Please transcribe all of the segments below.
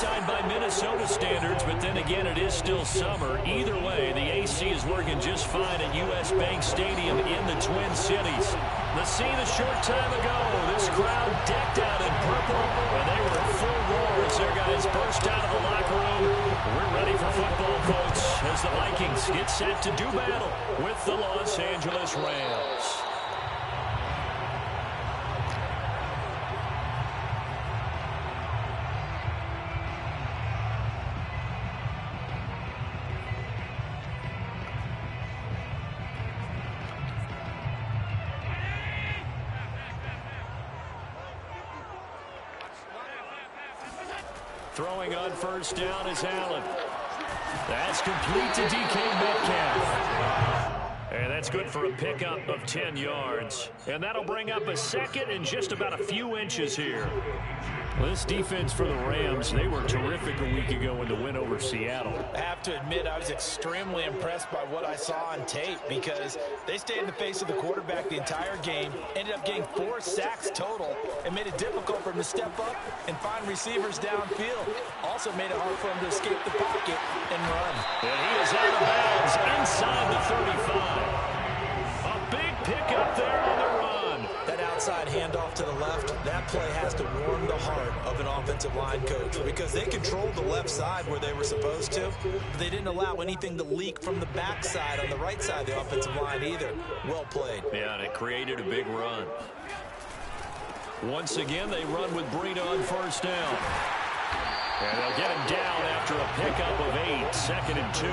side by Minnesota standards, but then again, it is still summer. Either way, the AC is working just fine at U.S. Bank Stadium in the Twin Cities. The scene a short time ago, this crowd decked out in purple, and they were full roar as their guys burst out of the locker room. We're ready for football, folks, as the Vikings get set to do battle with the Los Angeles Rams. Throwing on first down is Allen. That's complete to DK Metcalf. And that's good for a pickup of 10 yards. And that'll bring up a second and just about a few inches here. Well, this defense for the Rams, they were terrific a week ago in the win over Seattle. I have to admit, I was extremely impressed by what I saw on tape because they stayed in the face of the quarterback the entire game, ended up getting 4 sacks total, and made it difficult for him to step up and find receivers downfield. Also made it hard for him to escape the pocket and run. And he is out of bounds inside the 35. A big pickup there on the run. That outside handoff to the left, that play has to warm the heart of an offensive line coach because they controlled the left side where they were supposed to, but they didn't allow anything to leak from the backside on the right side of the offensive line either. Well played. Yeah, and it created a big run. Once again, they run with Breida on first down. And they'll get him down after a pickup of 8, 2nd and 2.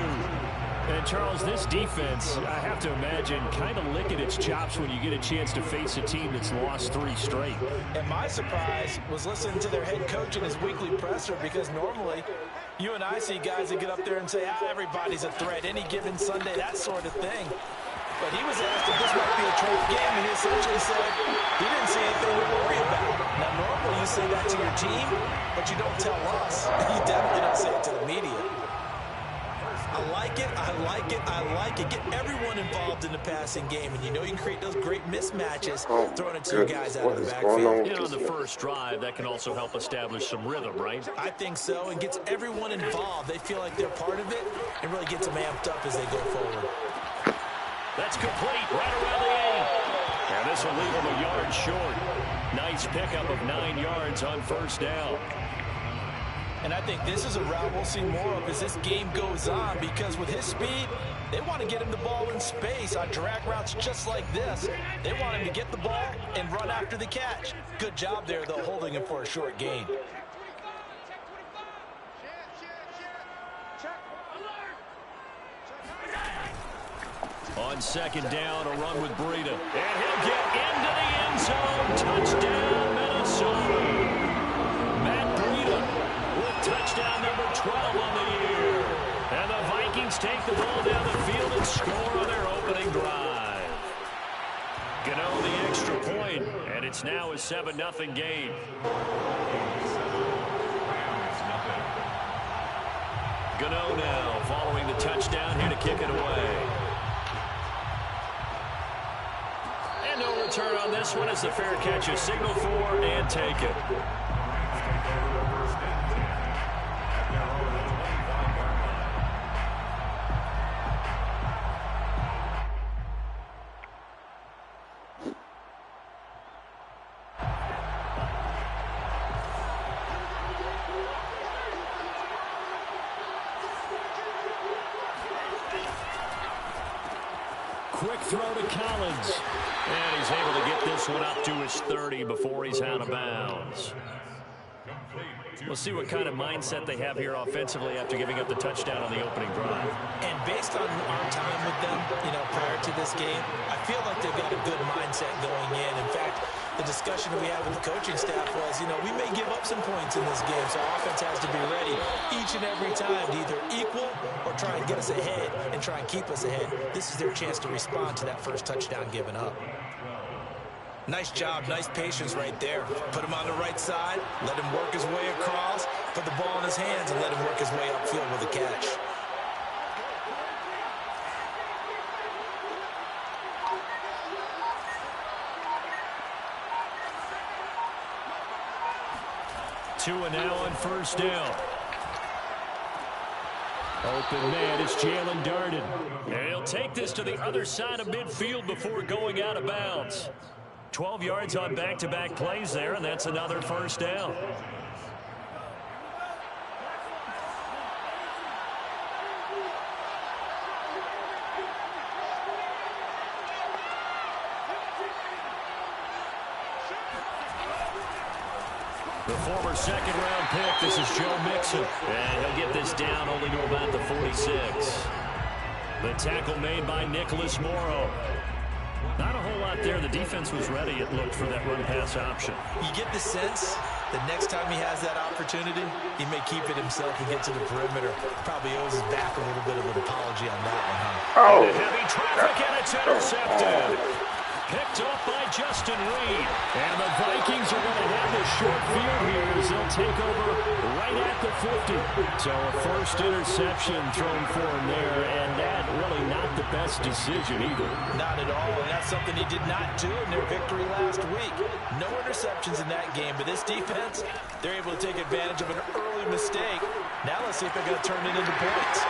And, Charles, this defense, I have to imagine, kind of licking its chops when you get a chance to face a team that's lost 3 straight. And my surprise was listening to their head coach in his weekly presser because normally you and I see guys that get up there and say, everybody's a threat, any given Sunday, that sort of thing. But he was asked if this might be a trap game, and he essentially said he didn't see anything to worry about. Now, normally you say that to your team, but you don't tell us. You definitely don't say it to the media. I like it, I like it, I like it. Get everyone involved in the passing game, and you know you can create those great mismatches throwing it to your guys out of the backfield. You know, on the first drive, that can also help establish some rhythm, right? I think so, and gets everyone involved. They feel like they're part of it, and really gets them amped up as they go forward. That's complete right around the 8. And this will leave them a yard short. Nice pickup of 9 yards on first down. And I think this is a route we'll see more of as this game goes on because with his speed, they want to get him the ball in space on drag routes just like this. They want him to get the ball and run after the catch. Good job there, though, holding him for a short gain. On second down, a run with Breida. And he'll get into the end zone. Touchdown, Minnesota. Matt Breida with touchdown number 12 on the year. And the Vikings take the ball down the field and score on their opening drive. Gano the extra point, and it's now a 7-0 game. Gano now following the touchdown here to kick it away. No return on this one as the fair catch is signaled for and taken. Quick throw to Collins. And he's able to get this one up to his 30 before he's out of bounds. We'll see what kind of mindset they have here offensively after giving up the touchdown on the opening drive. And based on our time with them, prior to this game, I feel like they've got a good mindset going in. In fact, the discussion that we had with the coaching staff was, we may give up some points in this game, so offense has to be ready each and every time to either equal or try and get us ahead and try and keep us ahead. This is their chance to respond to that first touchdown given up. Nice job, nice patience right there. Put him on the right side, let him work his way across, put the ball in his hands, and let him work his way upfield with a catch. Tua now on first down. Open man, it's Jalen Darden. And he'll take this to the other side of midfield before going out of bounds. 12 yards on back-to-back plays there, and that's another first down. The former second-round pick, this is Joe Mixon. And he'll get this down only to about the 46. The tackle made by Nicholas Morrow. Not a whole lot there. The defense was ready, it looked, for that run-pass option. You get the sense that next time he has that opportunity, he may keep it himself and get to the perimeter. Probably owes his back a little bit of an apology on that one, huh? Oh. Heavy traffic, and it's intercepted. Picked off by Justin Reed. And the Vikings are going to have the short field here as they'll take over right at the 50. So a first interception thrown for him there, and that really not the best decision either. Not at all, and that's something he did not do in their victory last week. No interceptions in that game, but this defense, they're able to take advantage of an early mistake. Now let's see if they're going to turn it into points.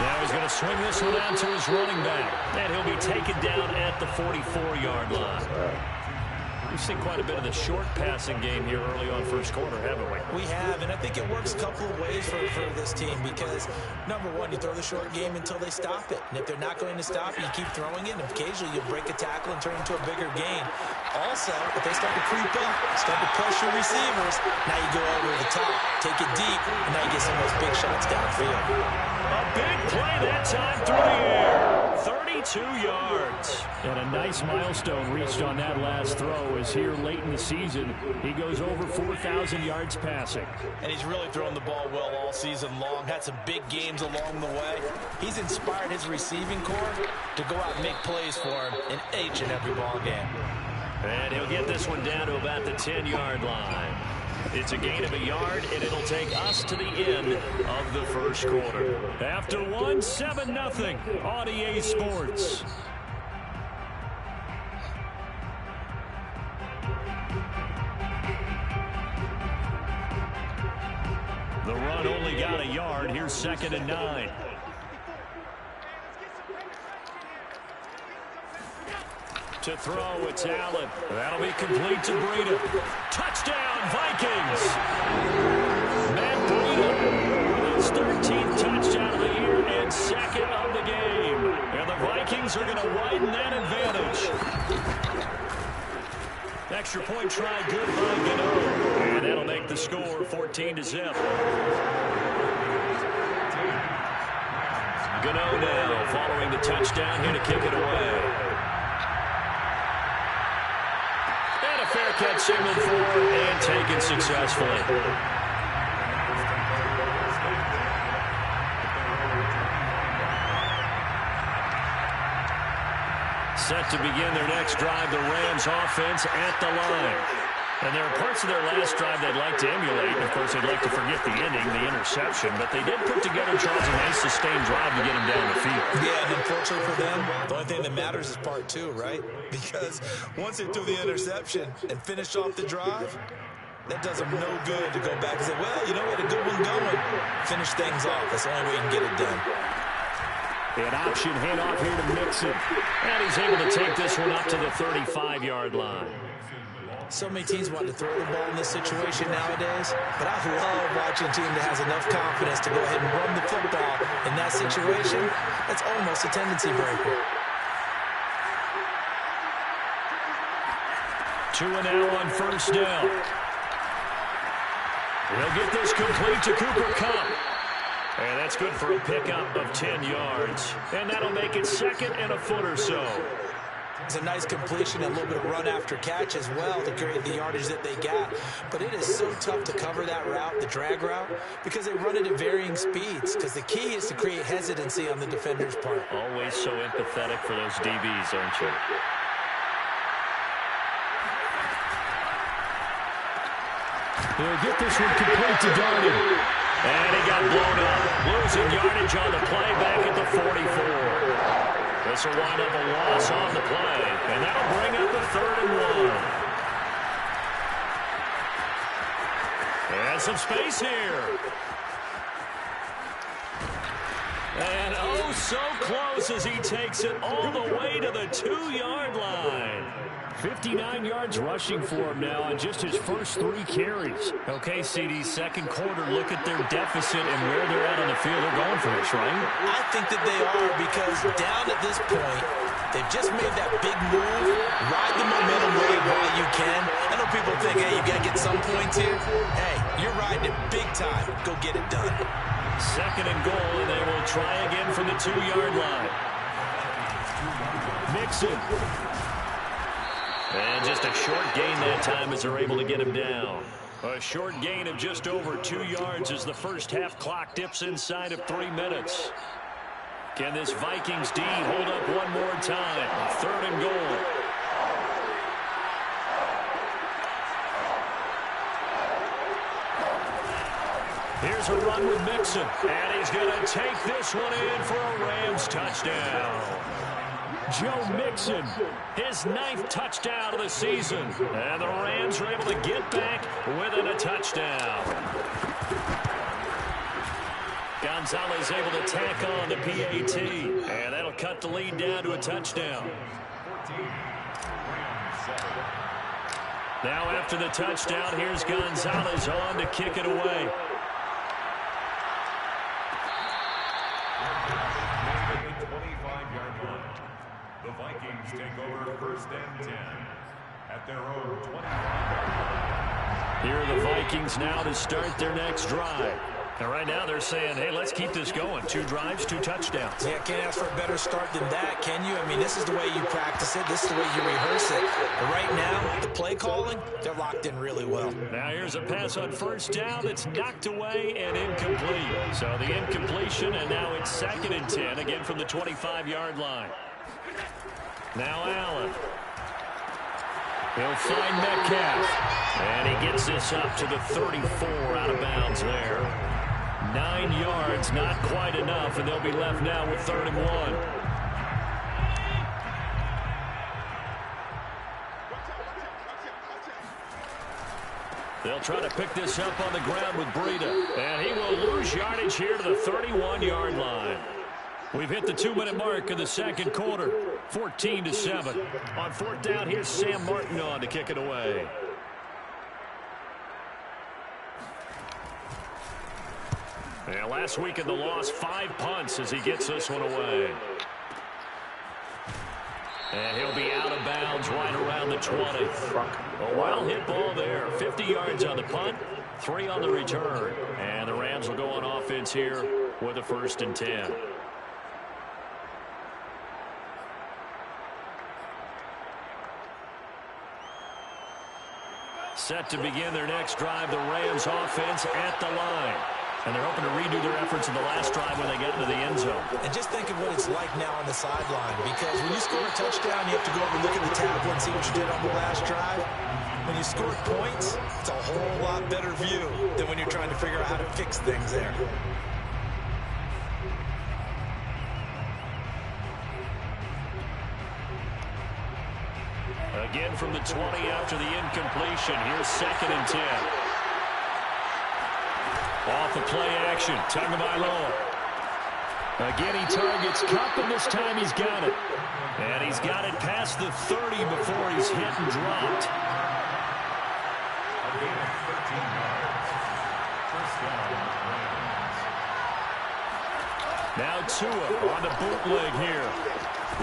Now he's going to swing this one out to his running back. And he'll be taken down at the 44-yard line. We've seen quite a bit of the short passing game here early on first quarter, haven't we? We have, and I think it works a couple of ways for this team because, number one, you throw the short game until they stop it. And if they're not going to stop it, you keep throwing it, and occasionally you'll break a tackle and turn it into a bigger gain. Also, if they start to creep up, start to pressure receivers, now you go over the top, take it deep, and now you get some of those big shots downfield. A big play that time through the air. 32 yards. And a nice milestone reached on that last throw as here late in the season, he goes over 4,000 yards passing. And he's really thrown the ball well all season long. Had some big games along the way. He's inspired his receiving corps to go out and make plays for him in each and every ball game. And he'll get this one down to about the 10-yard line. It's a gain of a yard, and it'll take us to the end of the first quarter. After one, 7-0 on EA Sports. The run only got a yard. Here's 2nd and 9. To throw, it's Allen. That'll be complete to Breida. Touchdown, Vikings! Matt Breida, his 13th touchdown of the year and 2nd of the game. And the Vikings are going to widen that advantage. Extra point try, good by Gano. And that'll make the score 14-0. Gano now following the touchdown here to kick it away. Fair catch signaled for and taken successfully. Set to begin their next drive, the Rams offense at the line. And there are parts of their last drive they'd like to emulate. Of course, they'd like to forget the ending, the interception. But they did put together, Charles, a nice sustained drive to get them down the field. Yeah, and unfortunately for them, the only thing that matters is part two, right? Because once they threw the interception and finished off the drive, that does them no good to go back and say, well, you know, we had a good one going. Finish things off. That's the only way you can get it done. An option handoff here to Mixon. And he's able to take this one up to the 35-yard line. So many teams want to throw the ball in this situation nowadays, but I love watching a team that has enough confidence to go ahead and run the football in that situation. That's almost a tendency breaker. 2 and now on first down. They'll get this complete to Cooper Kupp. And that's good for a pickup of 10 yards. And that'll make it 2nd and a foot or so. It's a nice completion and a little bit of run after catch as well to create the yardage that they got. But it is so tough to cover that route, the drag route, because they run it at varying speeds. Because the key is to create hesitancy on the defender's part. Always so empathetic for those DBs, aren't you? He'll get this one complete to Darden. And he got blown up. Losing yardage on the play back at the 44. This will wind up a loss on the play, and that'll bring up a 3rd and 1. And some space here. And oh, so close as he takes it all the way to the 2-yard line. 59 yards rushing for him now on just his first 3 carries. Okay, CD, second quarter, look at their deficit and where they're at on the field. They're going for this, right? I think that they are, because down at this point, they've just made that big move. Ride the momentum wave while you can. I know people think, hey, you got to get some points here. Hey, you're riding it big time. Go get it done. Second and goal, and they will try again from the 2-yard line. Mixon. And just a short gain that time as they're able to get him down. A short gain of just over 2 yards as the first half clock dips inside of 3 minutes. Can this Vikings D hold up one more time? Third and goal. Here's a run with Mixon. And he's going to take this one in for a Rams touchdown. Joe Mixon, his 9th touchdown of the season. And the Rams are able to get back within a touchdown. Gonzalez able to tack on the PAT. And that'll cut the lead down to a touchdown. Now after the touchdown, here's Gonzalez on to kick it away. The Vikings take over first and 10 at their own 25. Here are the Vikings now to start their next drive. And right now they're saying, hey, let's keep this going. 2 drives, 2 touchdowns. Yeah, can't ask for a better start than that, can you? I mean, this is the way you practice it. This is the way you rehearse it. But right now, the play calling, they're locked in really well. Now here's a pass on first down that's knocked away and incomplete. So the incompletion, and now it's 2nd and 10, again from the 25-yard line. Now Allen. He'll find Metcalf. And he gets this up to the 34 out of bounds there. 9 yards, not quite enough, and they'll be left now with 3rd and 1. They'll try to pick this up on the ground with Breida. And he will lose yardage here to the 31-yard line. We've hit the 2-minute mark of the second quarter. 14-7. On 4th down, here's Sam Martin on to kick it away. And last week in the loss, 5 punts as he gets this one away. And he'll be out of bounds right around the 20. A well-hit ball there. 50 yards on the punt, 3 on the return. And the Rams will go on offense here with a 1st and 10. Set to begin their next drive, the Rams offense at the line. And they're hoping to redo their efforts in the last drive when they got into the end zone. And just think of what it's like now on the sideline, because when you score a touchdown, you have to go over and look at the tablet and see what you did on the last drive. When you score points, it's a whole lot better view than when you're trying to figure out how to fix things there. Again from the 20 after the incompletion. Here's 2nd and 10. Off the play action, Tagovailoa. Again, he targets Kupp, and this time he's got it. And he's got it past the 30 before he's hit and dropped. Now Tua on the bootleg here.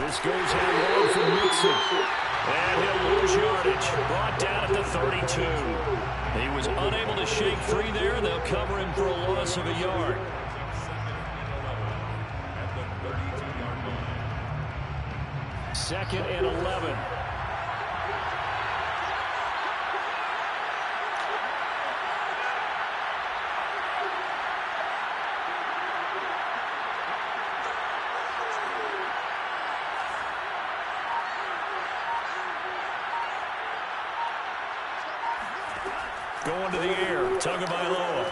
This goes out long for Mixon. And he'll lose yardage. Brought down at the 32. He was unable to shake free there, and they'll cover him for a loss of a yard. Second and 11. Going to the air, Tagovailoa.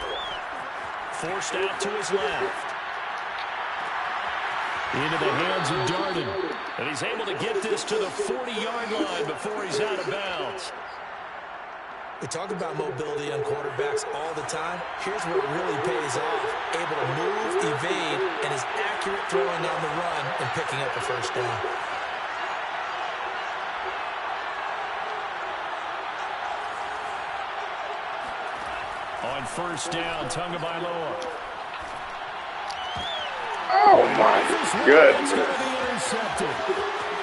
Forced out to his left. Into the hands of Darden. And he's able to get this to the 40-yard line before he's out of bounds. We talk about mobility on quarterbacks all the time. Here's where it really pays off. Able to move, evade, and is accurate throwing on the run and picking up a first down. On first down, Tagovailoa. Oh, my goodness.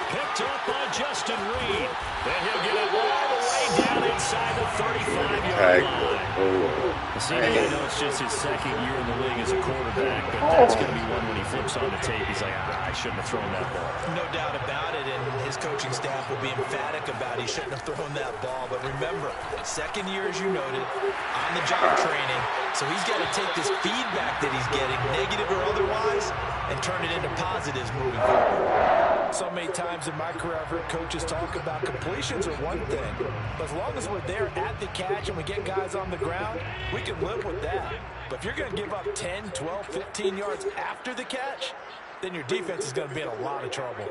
Picked up by Justin Reed. Then he'll get it all the way down inside the 35-yard line. See, I know it's just his second year in the league as a quarterback, but that's going to be one when he flips on the tape. He's like, I shouldn't have thrown that ball. No doubt about it, and his coaching staff will be emphatic about he shouldn't have thrown that ball. But remember, second year, as you noted, on-the-job training, so he's got to take this feedback that he's getting, negative or otherwise, and turn it into positives moving forward. So many times in my career, I've heard coaches talk about completions are one thing, but as long as we're there at the catch and we get guys on the ground, we can live with that. But if you're going to give up 10, 12, 15 yards after the catch, then your defense is going to be in a lot of trouble.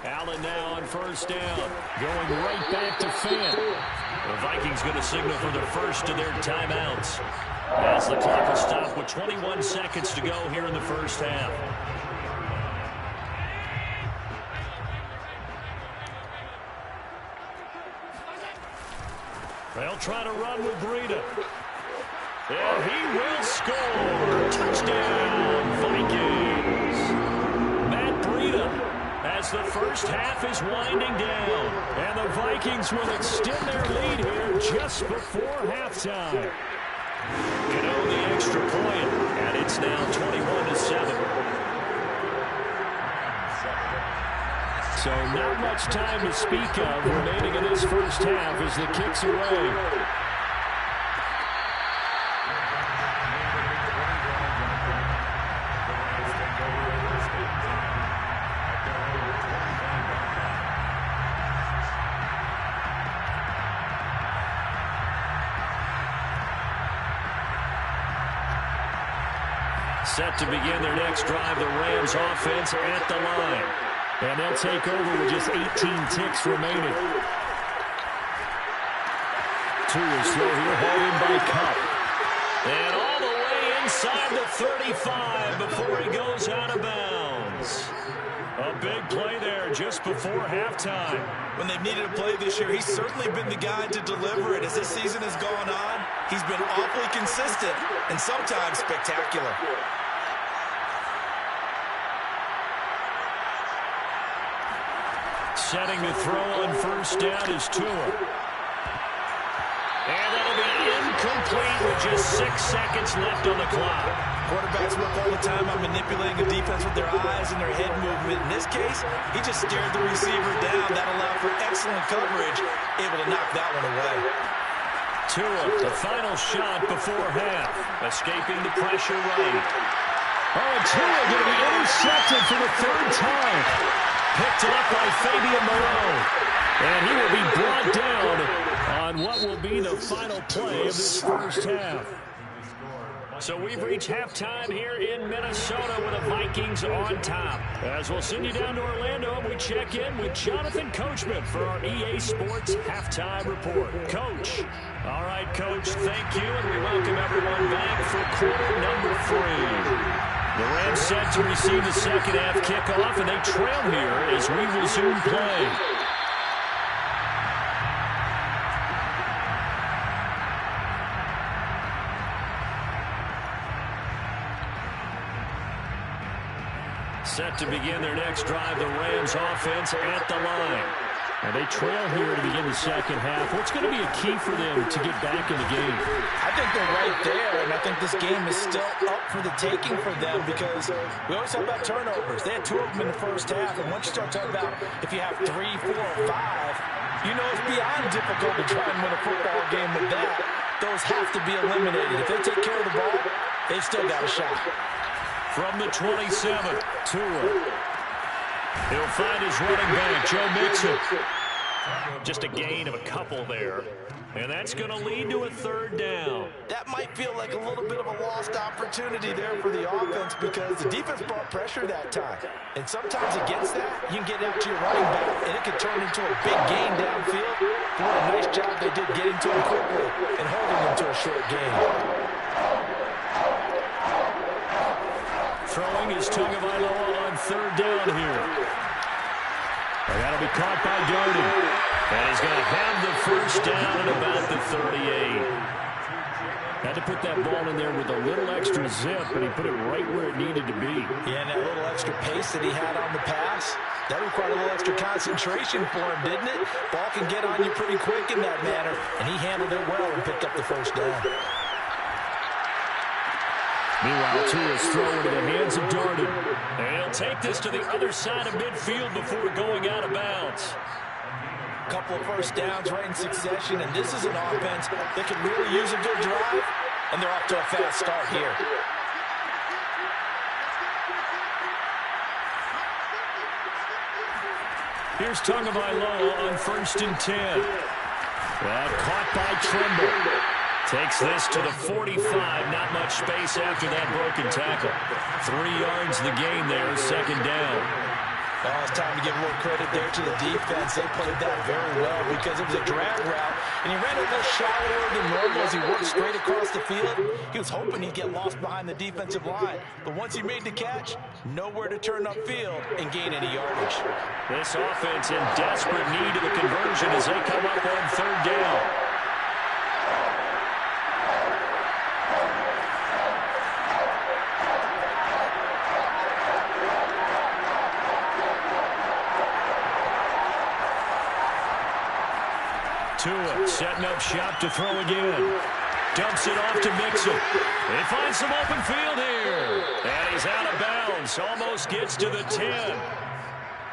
Allen now on first down, going right back to Finn. The Vikings going to signal for their first of their timeouts, as the clock will stop with 21 seconds to go here in the first half. They'll try to run with Breida. And he will score. Touchdown, Vikings. Matt Breida, as the first half is winding down. And the Vikings will extend their lead here just before halftime. You know, the extra point, and it's now 21-7. So not much time to speak of remaining in this first half as the kick's away. Set to begin their next drive, the Rams offense at the line. And they'll take over with just 18 ticks remaining. Tua is throw here, hauled in by Kupp. And all the way inside the 35 before he goes out of bounds. A big play there just before halftime. When they've needed a play this year, he's certainly been the guy to deliver it. As this season has gone on, he's been awfully consistent and sometimes spectacular. Setting to throw on first down is Tua. And that'll be incomplete with just 6 seconds left on the clock. Quarterbacks work all the time on manipulating the defense with their eyes and their head movement. In this case, he just stared the receiver down. That allowed for excellent coverage, able to knock that one away. Tua, the final shot before half, escaping the pressure right. Oh, and Tua going to be intercepted for the third time. Picked up by Fabian Moreau. And he will be brought down on what will be the final play of this first half. So we've reached halftime here in Minnesota with the Vikings on top. As we'll send you down to Orlando, and we check in with Jonathan Coachman for our EA Sports Halftime Report. Coach. All right, Coach, thank you, and we welcome everyone back for quarter number 3. The Rams set to receive the second half kickoff, and they trail here as we resume play. Set to begin their next drive, the Rams offense at the line. And they trail here to begin the second half. What's going to be a key for them to get back in the game? I think they're right there, and I think this game is still up for the taking for them because we always talk about turnovers. They had 2 of them in the first half, and once you start talking about if you have 3, 4, 5, you know it's beyond difficult to try and win a football game with that. Those have to be eliminated. If they take care of the ball, they've still got a shot. From the 27, Tua. He'll find his running back, Joe Mixon. Just a gain of a couple there. And that's going to lead to a third down. That might feel like a little bit of a lost opportunity there for the offense because the defense brought pressure that time. And sometimes against that, you can get out to your running back, and it could turn into a big gain downfield. But what a nice job they did getting to him quickly and holding him to a short gain. Throwing is Tagovailoa on third down here. And that'll be caught by Darden. And he's going to have the first down at about the 38. Had to put that ball in there with a little extra zip, and he put it right where it needed to be. Yeah, and that little extra pace that he had on the pass, that required a little extra concentration for him, didn't it? Ball can get on you pretty quick in that manner, and he handled it well and picked up the first down. Meanwhile, Tua's throw into the hands of Darden. And he'll take this to the other side of midfield before going out of bounds. Couple of first downs right in succession, and this is an offense that could really use a good drive, and they're off to a fast start here. Here's Tagovailoa on 1st and 10. Well, caught by Tremble. Takes this to the 45. Not much space after that broken tackle. 3 yards the gain there, second down. Well, it's time to give a little credit there to the defense. They played that very well because it was a drag route, and he ran a little shallower than normal as he worked straight across the field. He was hoping he'd get lost behind the defensive line, but once he made the catch, nowhere to turn upfield and gain any yardage. This offense in desperate need of a conversion as they come up on third down. Tua setting up shop to throw again. Dumps it off to Mixon. They find some open field here. And he's out of bounds. Almost gets to the 10.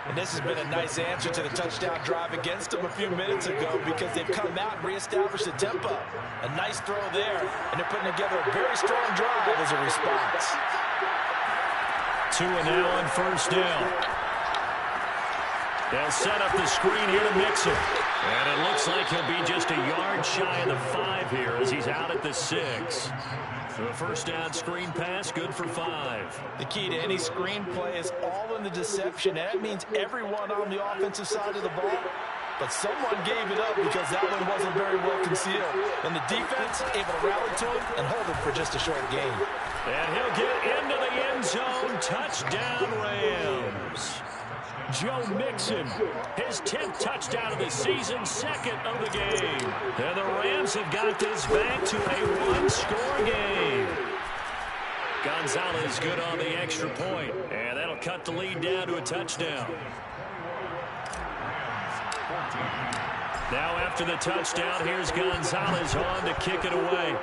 And this has been a nice answer to the touchdown drive against them a few minutes ago because they've come out and reestablished the tempo. A nice throw there, and they're putting together a very strong drive as a response. Tua now on first down. They'll set up the screen here to Mixon. And it looks like he'll be just a yard shy of the 5 here as he's out at the 6. So a first down screen pass, good for 5. The key to any screen play is all in the deception. And that means everyone on the offensive side of the ball. But someone gave it up because that one wasn't very well concealed. And the defense able to rally to him and hold him for just a short gain. And he'll get into the end zone. Touchdown, Rams. Joe Mixon, his 10th touchdown of the season, 2nd of the game. And the Rams have got this back to a one-score game. Gonzalez good on the extra point, and that'll cut the lead down to a touchdown. Now after the touchdown, here's Gonzalez on to kick it away.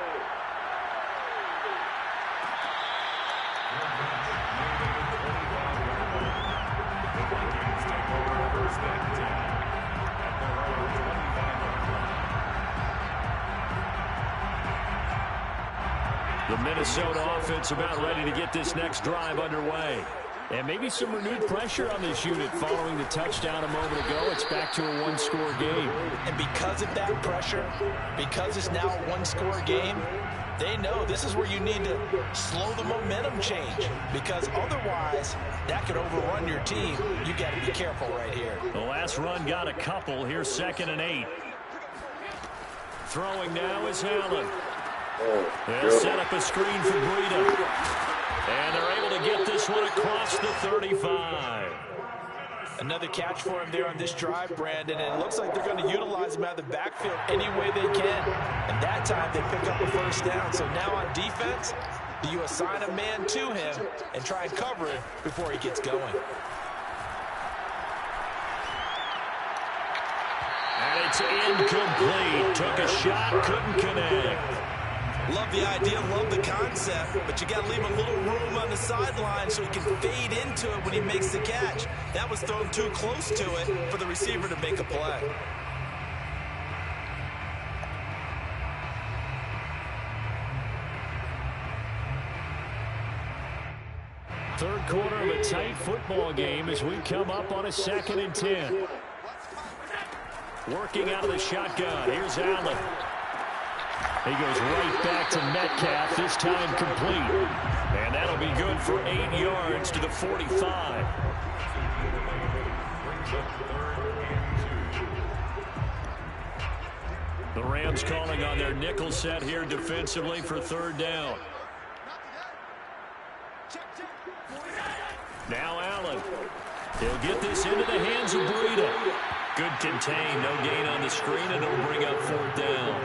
The Minnesota offense about ready to get this next drive underway. And maybe some renewed pressure on this unit following the touchdown a moment ago. It's back to a one-score game. And because of that pressure, because it's now a one-score game, they know this is where you need to slow the momentum change. Because otherwise, that could overrun your team. You got to be careful right here. The last run got a couple. Here's 2nd and 8. Throwing now is Allen. They'll set up a screen for Breida. And they're able to get this one across the 35. Another catch for him there on this drive, Brandon, and it looks like they're going to utilize him out of the backfield any way they can. And that time they pick up a first down. So now on defense, you assign a man to him and try and cover it before he gets going. And it's incomplete. Took a shot, couldn't connect. Love the idea, love the concept, but you got to leave a little room on the sideline so he can fade into it when he makes the catch. That was thrown too close to it for the receiver to make a play. Third quarter of a tight football game as we come up on a 2nd and 10. Working out of the shotgun. Here's Allen. He goes right back to Metcalf, this time complete. And that'll be good for 8 yards to the 45. The Rams calling on their nickel set here defensively for 3rd down. Now Allen. He'll get this into the hands of Breida. Good contain, no gain on the screen, and it'll bring up 4th down.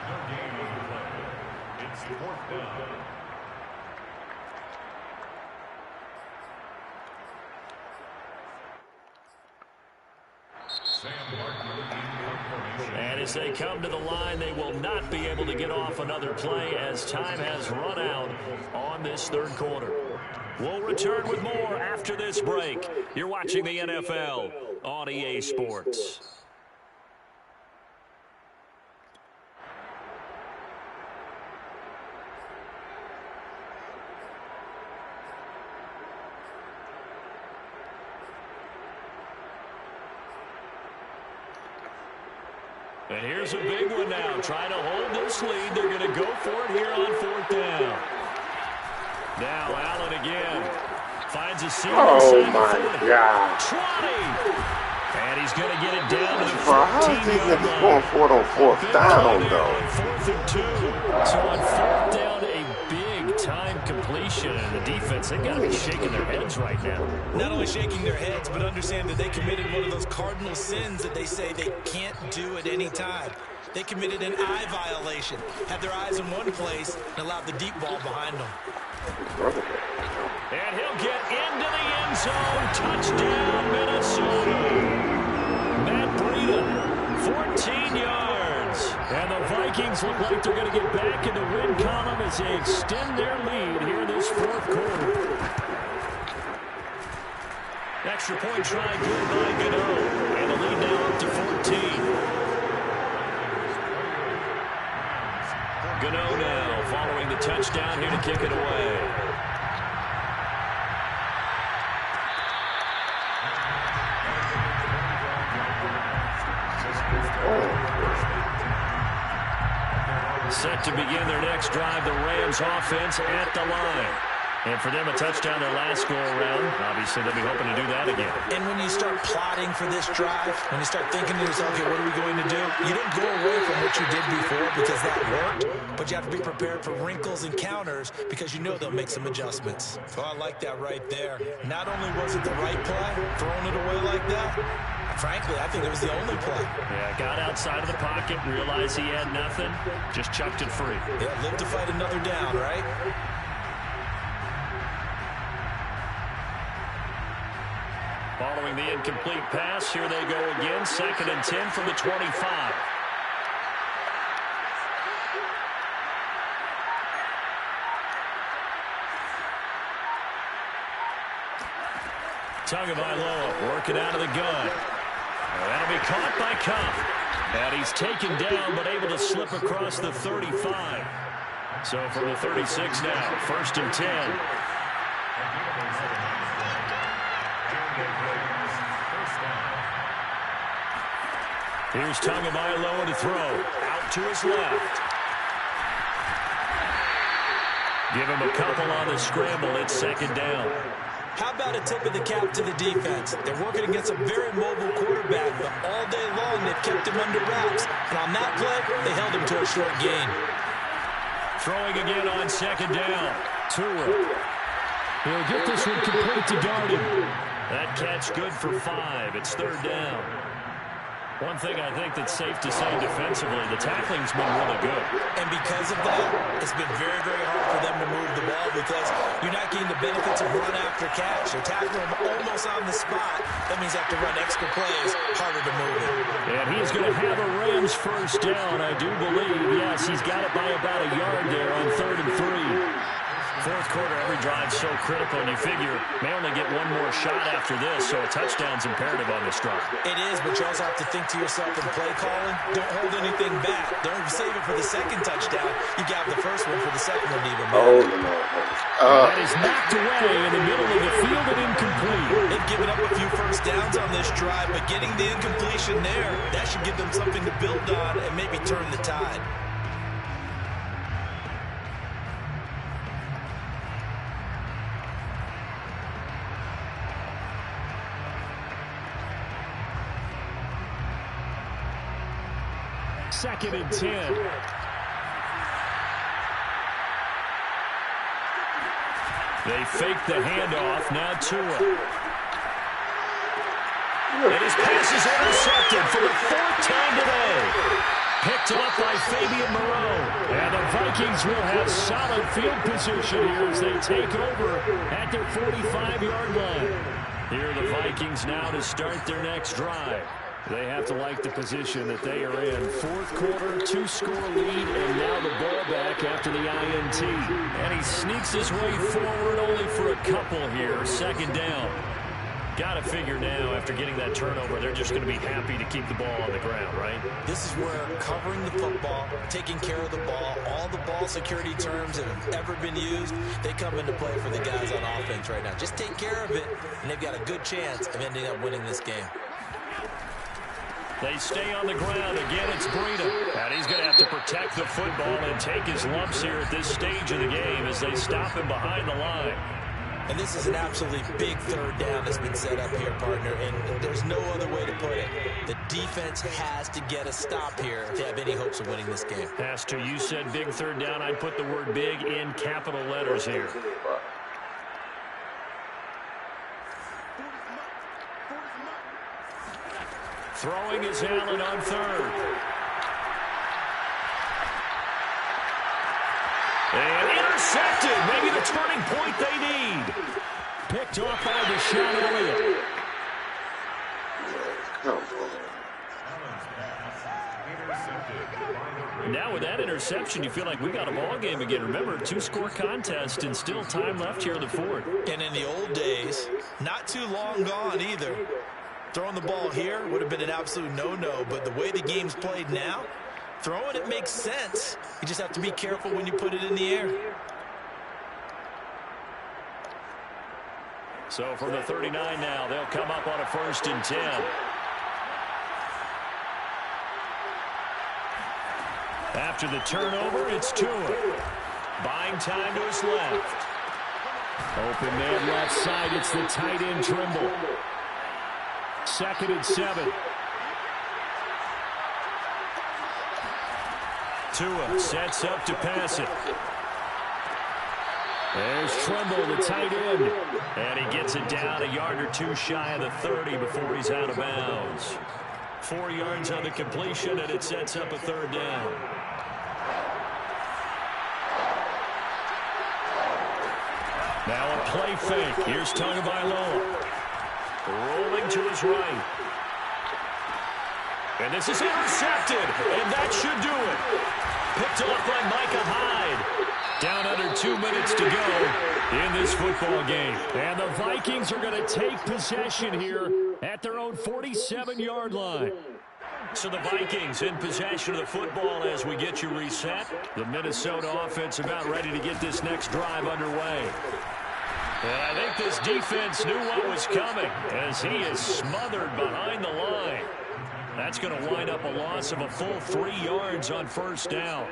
No gain on the play. It's 4th down. Sam Martin in formation. And as they come to the line, they will not be able to get off another play as time has run out on this 3rd quarter. We'll return with more after this break. You're watching the NFL on EA Sports. And here's a big one now. Trying to hold this lead. They're going to go for it here on 4th down. Now Allen again. Finds a seam inside the 40. God. 20. And he's going to get it down to the 14-yard How is these niggas going for it on 4th down, though? 4th and 2. So on 4th down, a big-time completion. And the defense, they've got to be shaking their heads right now. Not only shaking their heads, but understand that they committed one of those cardinal sins that they say they can't do at any time. They committed an eye violation, had their eyes in one place, and allowed the deep ball behind them. And he'll get into the end zone. Touchdown, Minnesota. Matt Breida, 14 yards. And the Vikings look like they're going to get back in the win column as they extend their lead here in this 4th quarter. Extra point try good by Gano. And the lead now up to 14. Gano now following the touchdown here to kick it away. Set to begin their next drive, the Rams offense at the line. And for them, a touchdown their last go-around. Obviously, they'll be hoping to do that again. And when you start plotting for this drive, when you start thinking to yourself, okay, what are we going to do? You don't go away from what you did before because that worked, but you have to be prepared for wrinkles and counters because you know they'll make some adjustments. So I like that right there. Not only was it the right play, throwing it away like that, frankly, I think it was the only play. Yeah, got outside of the pocket, realized he had nothing, just chucked it free. Yeah, live to fight another down, right? Following the incomplete pass, here they go again. 2nd and 10 from the 25. Tagovailoa working out of the gun. That'll be caught by Kupp. And he's taken down but able to slip across the 35. So from the 36 now, 1st and 10. Here's Tagovailoa to throw. Out to his left. Give him a couple on the scramble. It's 2nd down. How about a tip of the cap to the defense? They're working against a very mobile quarterback, but all day long they've kept him under wraps. And on that play, they held him to a short gain. Throwing again on 2nd down. Tua. He'll get this one complete to Darden. That catch good for 5. It's 3rd down. One thing I think that's safe to say defensively, the tackling's been really good. And because of that, it's been very, very hard for them to move the ball because you're not getting the benefits of run after catch. You're tackling them almost on the spot. That means you have to run extra plays, harder to move it. And he's going to have a Rams 1st down, I do believe. Yes, he's got it by about a yard there on 3rd and 3. fourth quarter, every drive's so critical, and you figure may only get one more shot after this, so a touchdown's imperative on this drive. It is, but you also have to think to yourself in play calling, don't hold anything back. Don't save it for the second touchdown. You got the first one for the second one even better. That is knocked away in the middle of the field and incomplete. They've given up a few first downs on this drive, but getting the incompletion there, that should give them something to build on and maybe turn the tide. Second and 10. They fake the handoff. Now Tua. And his pass is intercepted for the fourth time today. Picked up by Fabian Moreau. And the Vikings will have solid field position here as they take over at their 45-yard line. Here are the Vikings now to start their next drive. They have to like the position that they are in. Fourth quarter, 2-score lead, and now the ball back after the INT. And he sneaks his way forward only for a couple here. Second down. Got to figure now, after getting that turnover, they're just going to be happy to keep the ball on the ground, right? This is where covering the football, taking care of the ball, all the ball security terms that have ever been used, they come into play for the guys on offense right now. Just take care of it, and they've got a good chance of ending up winning this game. They stay on the ground. Again, it's Breida. And he's going to have to protect the football and take his lumps here at this stage of the game as they stop him behind the line. And this is an absolutely big third down that's been set up here, partner, and there's no other way to put it. The defense has to get a stop here if they have any hopes of winning this game. Has to. You said big third down. I'd put the word big in capital letters here. Throwing is Allen on third. And intercepted. Maybe the turning point they need. Picked off by Deshaun Elliott. Now with that interception, you feel like we got a ball game again. Remember, 2-score contest and still time left here in the fourth. And in the old days, not too long gone either. Throwing the ball here would have been an absolute no-no, but the way the game's played now, throwing it makes sense. You just have to be careful when you put it in the air. So from the 39 now, they'll come up on a 1st and 10. After the turnover, it's Tua. Buying time to his left. Open man left side, it's the tight end Trimble. 2nd and 7. Tua sets up to pass it. There's Trimble, the tight end. And he gets it down a yard or two shy of the 30 before he's out of bounds. 4 yards on the completion, and it sets up a third down. Now a play fake. Here's Tagovailoa. Rolling to his right. And this is intercepted. And that should do it. Picked off by Micah Hyde. Down under 2 minutes to go in this football game. And the Vikings are going to take possession here at their own 47-yard line. So the Vikings in possession of the football as we get you reset. The Minnesota offense about ready to get this next drive underway. And I think this defense knew what was coming as he is smothered behind the line. That's going to wind up a loss of a full 3 yards on 1st down.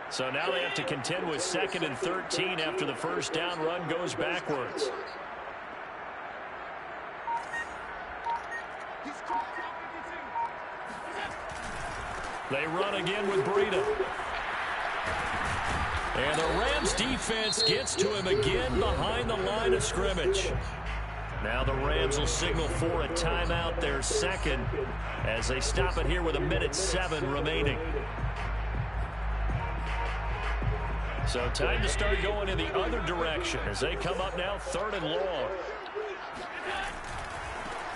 So now they have to contend with 2nd and 13 after the 1st down run goes backwards. They run again with Breida. And the Rams defense gets to him again behind the line of scrimmage. Now the Rams will signal for a timeout, their second, as they stop it here with 1:07 remaining. So time to start going in the other direction as they come up now 3rd and long.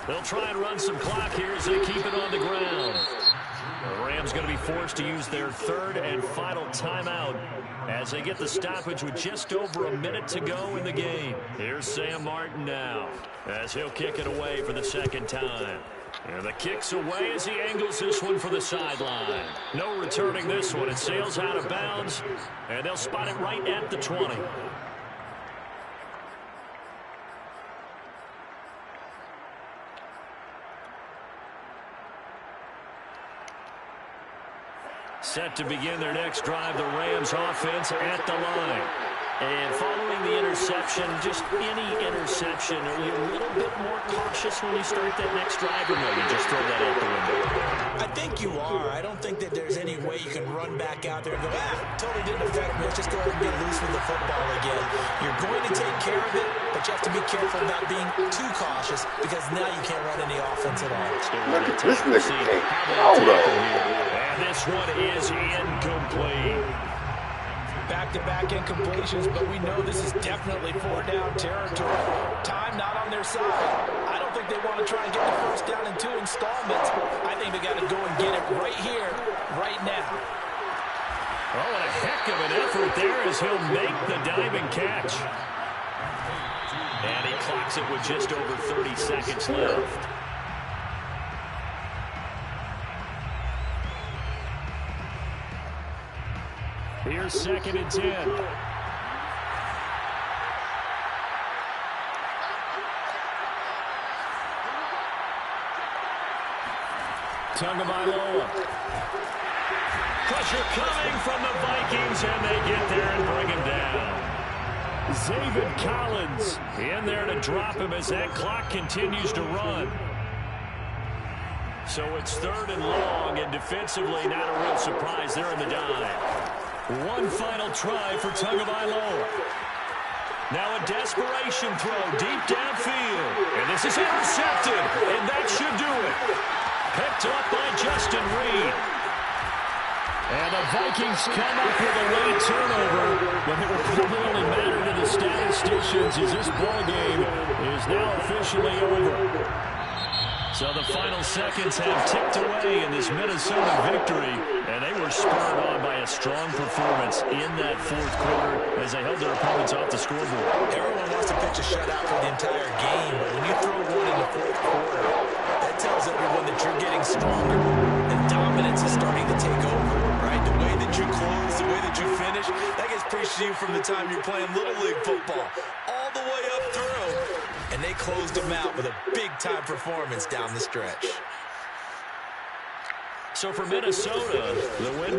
They'll try and run some clock here as they keep it on the ground. The Rams team's going to be forced to use their third and final timeout as they get the stoppage with just over a minute to go in the game. Here's Sam Martin now as he'll kick it away for the second time. And the kick's away as he angles this one for the sideline. No returning this one. It sails out of bounds, and they'll spot it right at the 20. Set to begin their next drive, the Rams offense at the line. And following the interception, just any interception, are you a little bit more cautious when you start that next drive, or no, you just throw that out the window? I think you are. I don't think that there's any way you can run back out there and go, totally didn't affect me. Let's just go ahead and get loose with the football again. You're going to take care of it, but you have to be careful about being too cautious because now you can't run any offense at all. Look at this nigga can't hold up. And this one is incomplete. Back-to-back incompletions, but we know this is definitely four-down territory. Time not on their side. I don't think they want to try and get the first down in 2 installments. I think they got to go and get it right here, right now. Oh, and a heck of an effort there as he'll make the diving catch. And he clocks it with just over 30 seconds left. Here's 2nd and 10. Tagovailoa. Pressure coming from the Vikings, and they get there and bring him down. Zaven Collins in there to drop him as that clock continues to run. So it's 3rd and long, and defensively not a real surprise there in the dive. One final try for Tagovailoa. Now a desperation throw deep downfield. And this is intercepted, and that should do it. Picked up by Justin Reed. And the Vikings come up with a late turnover, but it will probably only matter to the statisticians as this ball game is now officially over. So the final seconds have ticked away in this Minnesota victory, and they were spurred on by a strong performance in that 4th quarter as they held their opponents off the scoreboard. Everyone wants to pitch a shutout for the entire game, but when you throw one in the 4th quarter, that tells everyone that you're getting stronger and dominance is starting to take over, right? The way that you close, the way that you finish, that gets preached to you from the time you're playing Little League football all the way up through. And they closed them out with a big-time performance down the stretch. So for Minnesota, the win